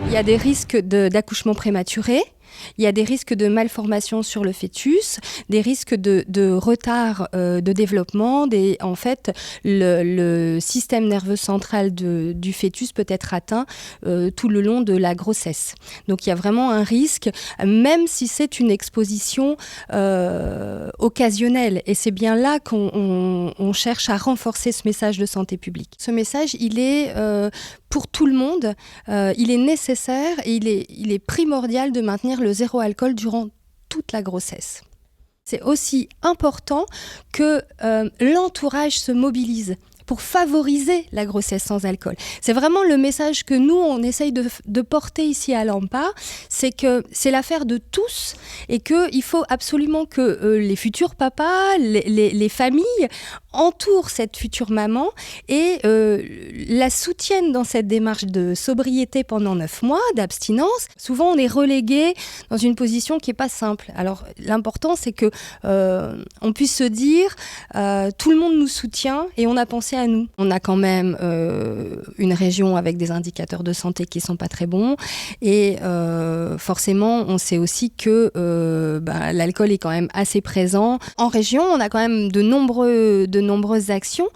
Il y a des risques d'accouchement prématuré. Il y a des risques de malformation sur le fœtus, des risques de retard de développement. En fait, le système nerveux central du fœtus peut être atteint tout le long de la grossesse. Donc il y a vraiment un risque, même si c'est une exposition occasionnelle. Et c'est bien là qu'on cherche à renforcer ce message de santé publique. Ce message, il est pour tout le monde, il est nécessaire et il est primordial de maintenir le zéro alcool durant toute la grossesse. C'est aussi important que l'entourage se mobilise pour favoriser la grossesse sans alcool. C'est vraiment le message que nous, on essaye de porter ici à l'AMPA, c'est que c'est l'affaire de tous et qu'il faut absolument que les futurs papas, les familles entourent cette future maman et la soutiennent dans cette démarche de sobriété pendant 9 mois, d'abstinence. Souvent, on est relégué dans une position qui n'est pas simple. Alors, l'important, c'est que on puisse se dire tout le monde nous soutient et on a pensé à nous. On a quand même une région avec des indicateurs de santé qui ne sont pas très bons et forcément, on sait aussi que l'alcool est quand même assez présent. En région, on a quand même de nombreuses actions.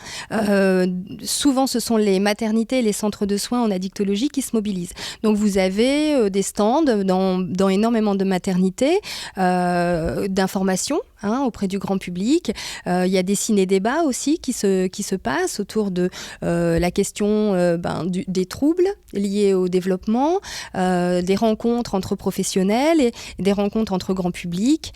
Souvent, ce sont les maternités et les centres de soins en addictologie qui se mobilisent. Donc, vous avez des stands dans énormément de maternités, d'information auprès du grand public. Il y a des ciné-débats aussi qui se passent autour de la question des troubles liés au développement, des rencontres entre professionnels et des rencontres entre grand public.